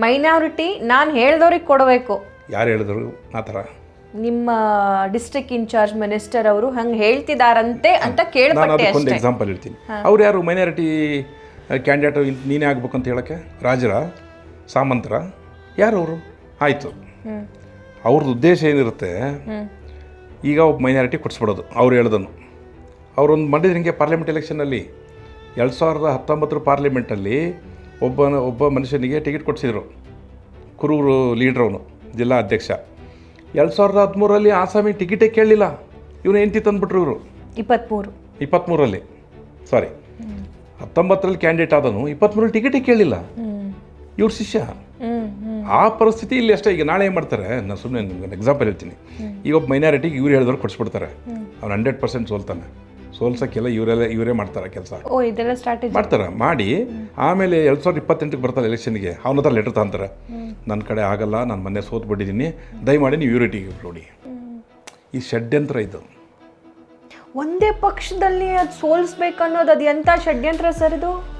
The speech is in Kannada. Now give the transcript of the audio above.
ಮೈನಾರಿಟಿ ನಾನು ಹೇಳ್ದವ್ರಿಗೆ ಕೊಡಬೇಕು. ಯಾರು ಹೇಳಿದ್ರು ಆ ಥರ? ನಿಮ್ಮ ಡಿಸ್ಟ್ರಿಕ್ಟ್ ಇನ್ಚಾರ್ಜ್ ಮಿನಿಸ್ಟರ್ ಅವರು ಹಂಗೆ ಹೇಳ್ತಿದಾರಂತೆ ಅಂತ ನಾನು ಕೇಳ್ಪಟ್ಟೆ ಅದಕ್ಕೊಂದು ಅಷ್ಟೇ. ಎಕ್ಸಾಂಪಲ್ ಹೇಳ್ತೀನಿ. ಅವ್ರು ಯಾರು ಮೈನಾರಿಟಿ ಕ್ಯಾಂಡಿಡೇಟ್ ನೀನೇ ಆಗ್ಬೇಕಂತ ಹೇಳೋಕ್ಕೆ? ರಾಜರ, ಸಾಮಂತರ, ಯಾರು ಅವರು? ಆಯಿತು, ಅವ್ರದ್ದು ಉದ್ದೇಶ ಏನಿರುತ್ತೆ, ಈಗ ಒಬ್ಬ ಮೈನಾರಿಟಿ ಕೊಡಿಸ್ಬಿಡೋದು ಅವ್ರು ಹೇಳ್ದನು. ಅವರೊಂದು ಮಾಡಿದ್ರೆ ಹಿಂಗೆ ಪಾರ್ಲಿಮೆಂಟ್ ಎಲೆಕ್ಷನಲ್ಲಿ 2019 ಪಾರ್ಲಿಮೆಂಟಲ್ಲಿ ಒಬ್ಬ ಮನುಷ್ಯನಿಗೆ ಟಿಕೆಟ್ ಕೊಡಿಸಿದ್ರು. ಕುರೂರು ಲೀಡ್ರ್ ಅವನು, ಜಿಲ್ಲಾ ಅಧ್ಯಕ್ಷ. 2013 ಆಸಾಮಿಗೆ ಟಿಕೆಟೇ ಕೇಳಲಿಲ್ಲ. ಇವನು ಹೆಂಡ್ತಿ ತಂದುಬಿಟ್ರು ಇವರು. 23 ಸಾರಿ 19 ಕ್ಯಾಂಡಿಡೇಟ್ ಆದನು, 23 ಟಿಕೆಟೇ ಕೇಳಲಿಲ್ಲ. ಇವ್ರ ಶಿಷ್ಯ. ಆ ಪರಿಸ್ಥಿತಿ ಇಲ್ಲಿ ಅಷ್ಟೇ. ಈಗ ನಾಳೆ ಏನು ಮಾಡ್ತಾರೆ, ನಾನು ಸುಮ್ಮನೆ ನಿಮ್ಗೆ ಎಕ್ಸಾಂಪಲ್ ಹೇಳ್ತೀನಿ. ಈಗ ಒಬ್ಬ ಮೈನಾರಿಟಿಗೆ ಇವ್ರು ಹೇಳಿದವ್ರು ಕೊಡಿಸ್ಬಿಡ್ತಾರೆ. ಅವ್ನು 100% ಸೋಲ್ತಾನೆ. ಸೋಲ್ಸೋಕ್ಕೆಲ್ಲ ಇವರೇ ಮಾಡ್ತಾರೆ ಕೆಲಸ. ಇದೆಲ್ಲ ಸ್ಟ್ರಾಟಜಿ ಮಾಡ್ತಾರೆ. ಮಾಡಿ ಆಮೇಲೆ 2028 ಬರ್ತಾರೆ ಎಲೆಕ್ಷನ್ಗೆ. ಅವನ ಹತ್ರ ಲೆಟರ್ ತಗೊಂತಾರೆ, ನನ್ನ ಕಡೆ ಆಗಲ್ಲ, ನಾನು ಮೊನ್ನೆ ಸೋತ್ಬಿಟ್ಟಿದ್ದೀನಿ, ದಯಮಾಡಿ ನೀವು ಯೂರಿಟಿಗೆ ನೋಡಿ. ಈ ಷಡ್ಯಂತ್ರ ಇದು. ಒಂದೇ ಪಕ್ಷದಲ್ಲಿ ಅದು ಸೋಲಿಸ್ಬೇಕು ಅನ್ನೋದು ಅದು ಎಂಥ ಷಡ್ಯಂತ್ರ ಸರ್ ಇದು?